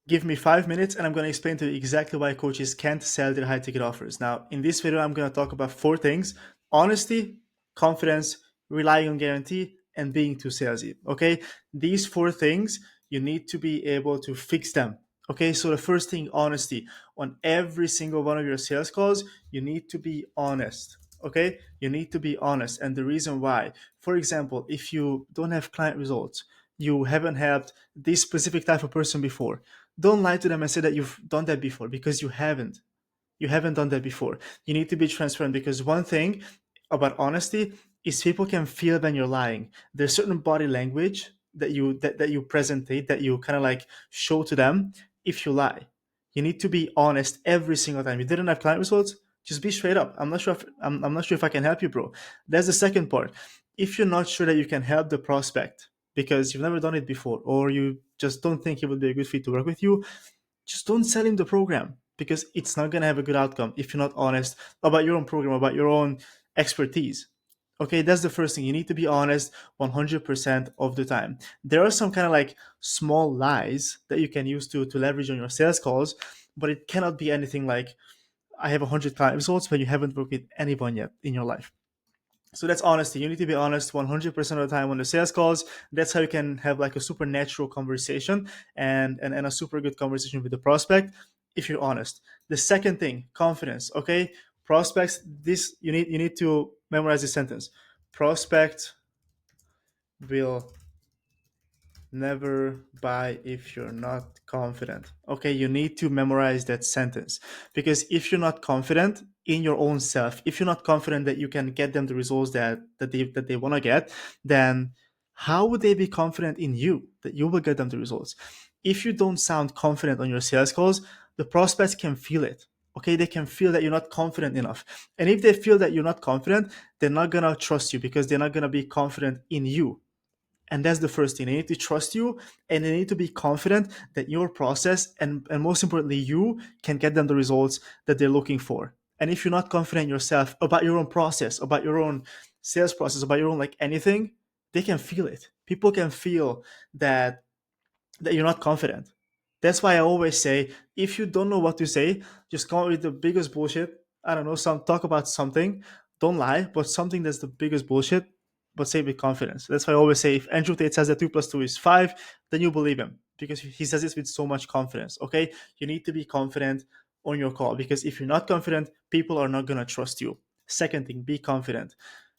Give me 5 minutes and I'm going to explain to you exactly why coaches can't sell their high ticket offers. Now, in this video, I'm going to talk about four things: honesty, confidence, relying on guarantee, and being too salesy. Okay. These four things, you need to be able to fix them. Okay. So, the first thing, honesty. On every single one of your sales calls, you need to be honest. Okay. You need to be honest. And the reason why, for example, if you don't have client results, you haven't helped this specific type of person before, don't lie to them and say that you've done that before, because you haven't. You haven't done that before. You need to be transparent, because one thing about honesty is people can feel when you're lying. There's certain body language that you presentate, that you kind of like show to them if you lie. You need to be honest every single time. You didn't have client results, just be straight up. I'm not sure if I can help you, bro. That's the second part. If you're not sure that you can help the prospect because you've never done it before, or you just don't think it would be a good fit to work with you, just don't sell him the program, because it's not going to have a good outcome if you're not honest about your own program, about your own expertise. Okay, that's the first thing. You need to be honest 100% of the time. There are some kind of like small lies that you can use to leverage on your sales calls, but it cannot be anything like, I have 100 client results when you haven't worked with anyone yet in your life. So that's honesty. You need to be honest 100% of the time on the sales calls. That's how you can have like a supernatural conversation, and a super good conversation with the prospect if you're honest. The second thing, confidence. Okay, prospects. This you need to memorize this sentence. Prospect will never buy if you're not confident. Okay, you need to memorize that sentence, because if you're not confident in your own self, if you're not confident that you can get them the results that they want to get, then how would they be confident in you that you will get them the results? If you don't sound confident on your sales calls, the prospects can feel it. Okay, they can feel that you're not confident enough. And if they feel that you're not confident, they're not gonna trust you, because they're not gonna be confident in you. And that's the first thing. They need to trust you, and they need to be confident that your process, and most importantly, you can get them the results that they're looking for. And if you're not confident yourself about your own process, about your own sales process, about your own like anything, they can feel it. People can feel that you're not confident. That's why I always say, if you don't know what to say, just come up with the biggest bullshit. I don't know, some talk about something. Don't lie, but something that's the biggest bullshit, but say it with confidence. That's why I always say, if Andrew Tate says that 2 plus 2 is 5, then you believe him, because he says this with so much confidence. Okay, you need to be confident on your call, because if you're not confident, people are not gonna trust you. Second thing, be confident.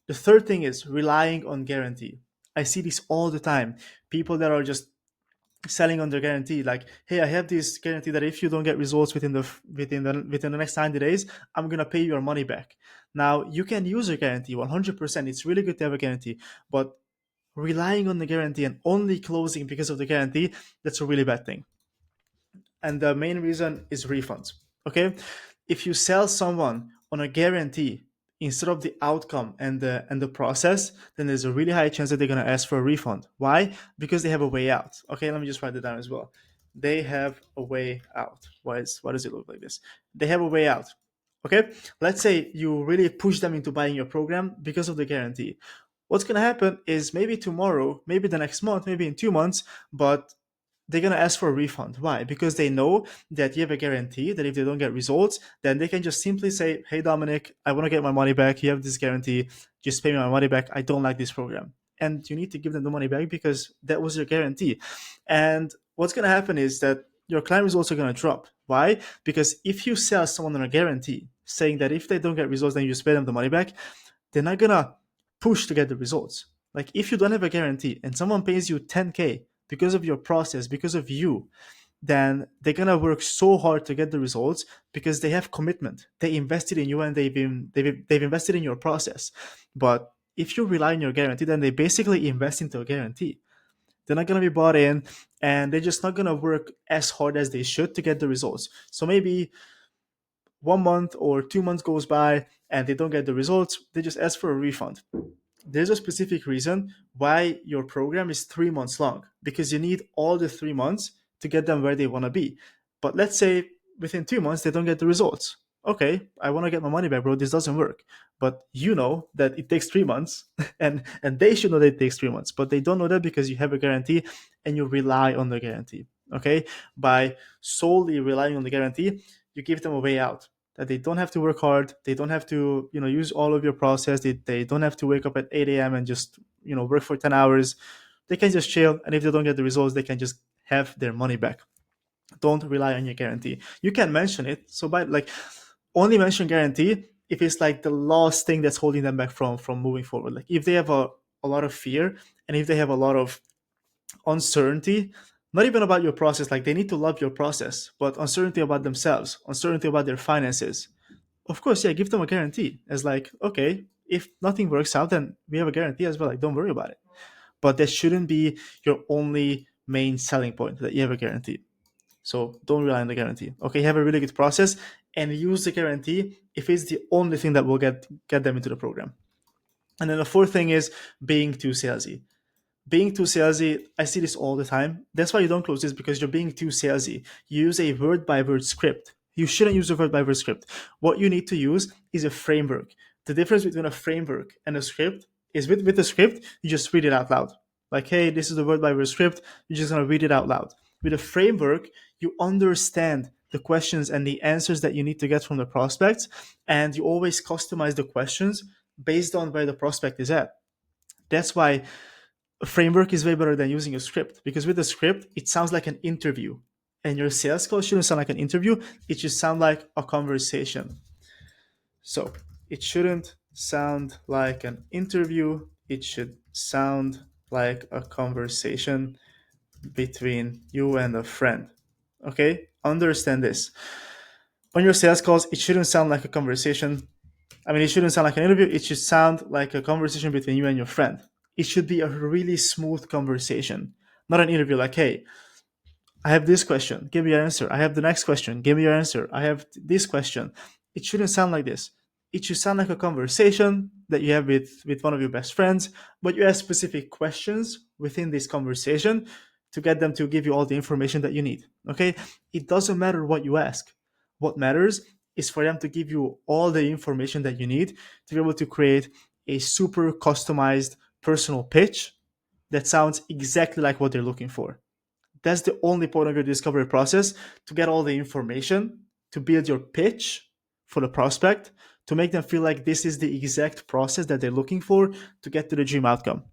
The third thing is relying on guarantee. I see this all the time. People that are just selling on their guarantee, like, hey, I have this guarantee that if you don't get results within the next 90 days, I'm gonna pay your money back. Now, you can use a guarantee 100%. It's really good to have a guarantee, but relying on the guarantee and only closing because of the guarantee, that's a really bad thing. And the main reason is refunds. Okay, if you sell someone on a guarantee instead of the outcome and the process, then there's a really high chance that they're going to ask for a refund. Why? Because they have a way out. Okay, let me just write it down as well. They have a way out. Why does it look like this? They have a way out. Okay, let's say you really push them into buying your program because of the guarantee. What's going to happen is, maybe tomorrow, maybe the next month, maybe in 2 months, but they're going to ask for a refund. Why? Because they know that you have a guarantee that if they don't get results, then they can just simply say, hey, Dominic, I want to get my money back. You have this guarantee. Just pay me my money back. I don't like this program. And you need to give them the money back, because that was your guarantee. And what's going to happen is that your client results are going to drop. Why? Because if you sell someone on a guarantee, saying that if they don't get results, then you just pay them the money back, they're not going to push to get the results. Like, if you don't have a guarantee and someone pays you 10K because of your process, because of you, then they're gonna work so hard to get the results, because they have commitment. They invested in you, and they've invested in your process. But if you rely on your guarantee, then they basically invest into a guarantee. They're not gonna be bought in, and they're just not gonna work as hard as they should to get the results. So maybe 1 month or 2 months goes by and they don't get the results, they just ask for a refund. There's a specific reason why your program is 3 months long, because you need all the 3 months to get them where they want to be. But let's say within 2 months they don't get the results. Okay, I want to get my money back, bro. This doesn't work. But you know that it takes 3 months, and they should know that it takes 3 months, but they don't know that because you have a guarantee and you rely on the guarantee. Okay, by solely relying on the guarantee, you give them a way out, that they don't have to work hard, they don't have to use all of your process, they don't have to wake up at 8 a.m. and just work for 10 hours. They can just chill, and if they don't get the results, they can just have their money back. Don't rely on your guarantee. You can mention it, so by like only mention guarantee if it's like the last thing that's holding them back from moving forward. Like if they have a lot of fear, and if they have a lot of uncertainty, not even about your process, like they need to love your process, but uncertainty about themselves, uncertainty about their finances, of course, yeah, give them a guarantee as like, okay, if nothing works out, then we have a guarantee as well, like don't worry about it. But that shouldn't be your only main selling point, that you have a guarantee. So don't rely on the guarantee. Okay, have a really good process and use the guarantee if it's the only thing that will get them into the program. And then the fourth thing is being too salesy. Being too salesy, I see this all the time. That's why you don't close this, because you're being too salesy. You use a word by word script. You shouldn't use a word by word script. What you need to use is a framework. The difference between a framework and a script is with the script, you just read it out loud. Like, hey, this is the word by word script. You're just going to read it out loud. With a framework, you understand the questions and the answers that you need to get from the prospects, and you always customize the questions based on where the prospect is at. That's why a framework is way better than using a script, because with a script, it sounds like an interview. And your sales call shouldn't sound like an interview, it should sound like a conversation. So it shouldn't sound like an interview, it should sound like a conversation between you and a friend. Okay? Understand this. On your sales calls, it shouldn't sound like a conversation. I mean, it shouldn't sound like an interview. It should sound like a conversation between you and your friend. It should be a really smooth conversation, not an interview like, hey, I have this question, give me your answer. I have the next question, give me your answer. I have this question. It shouldn't sound like this. It should sound like a conversation that you have with one of your best friends, but you ask specific questions within this conversation to get them to give you all the information that you need. Okay? It doesn't matter what you ask. What matters is for them to give you all the information that you need to be able to create a super customized personal pitch that sounds exactly like what they're looking for. That's the only point of your discovery process, to get all the information, to build your pitch for the prospect, to make them feel like this is the exact process that they're looking for to get to the dream outcome.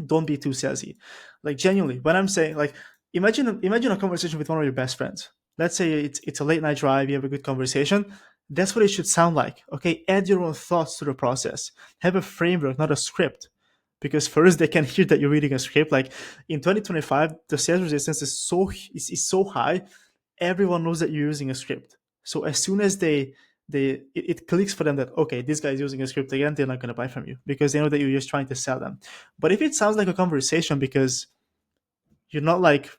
Don't be too salesy. Like genuinely, when I'm saying, like, imagine a conversation with one of your best friends. Let's say it's a late night drive, you have a good conversation. That's what it should sound like. Okay, add your own thoughts to the process. Have a framework, not a script. Because first they can hear that you're reading a script. Like in 2025, the sales resistance is so high. Everyone knows that you're using a script. So as soon as it clicks for them that, okay, this guy is using a script again, they're not going to buy from you, because they know that you're just trying to sell them. But if it sounds like a conversation because you're not like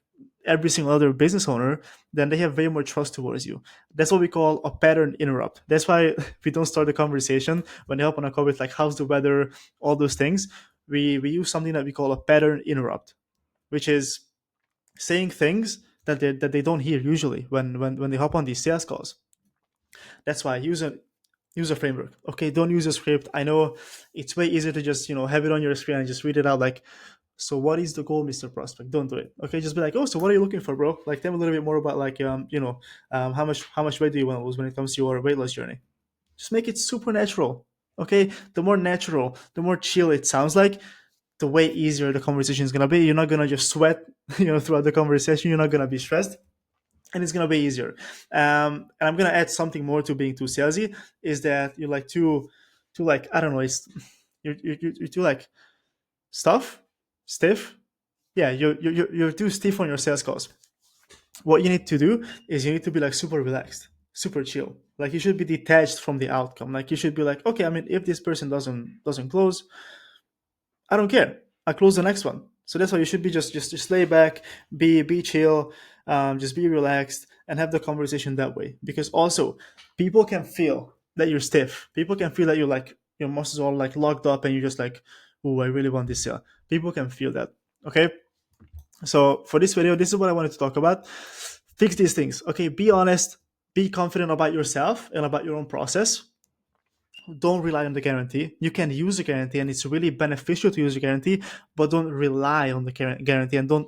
every single other business owner, then they have way more trust towards you. That's what we call a pattern interrupt. That's why we don't start the conversation when they hop on a call with like, how's the weather, all those things. We use something that we call a pattern interrupt, which is saying things that they don't hear usually when they hop on these sales calls. That's why use a framework. Okay, don't use a script. I know it's way easier to just have it on your screen and just read it out. Like, so what is the goal, Mr. Prospect? Don't do it. Okay, just be like, oh, so what are you looking for, bro? Like, tell me a little bit more about like how much weight do you want to lose when it comes to your weight loss journey? Just make it super natural. Okay, the more natural, the more chill it sounds like, the way easier the conversation is gonna be. You're not gonna just sweat, throughout the conversation. You're not gonna be stressed, and it's gonna be easier. And I'm gonna add something more to being too salesy, is that you're like too like, I don't know, it's you're too like stuff stiff. Yeah, you're too stiff on your sales calls. What you need to do is you need to be like super relaxed, super chill. Like you should be detached from the outcome. Like you should be like, okay, I mean, if this person doesn't close, I don't care. I close the next one. So that's why you should be just lay back, be chill, just be relaxed, and have the conversation that way. Because also, people can feel that you're stiff. People can feel that you're like your muscles are all like locked up, and you're just like, oh, I really want this sale. People can feel that. Okay. So for this video, this is what I wanted to talk about. Fix these things. Okay. Be honest. Be confident about yourself and about your own process. Don't rely on the guarantee. You can use a guarantee, and it's really beneficial to use a guarantee, but don't rely on the guarantee, and don't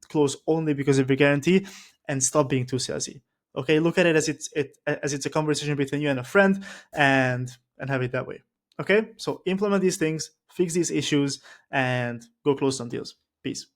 close only because of your guarantee, and stop being too salesy. Okay, look at it as it's a conversation between you and a friend, and have it that way. Okay, so implement these things, fix these issues, and go close some deals. Peace.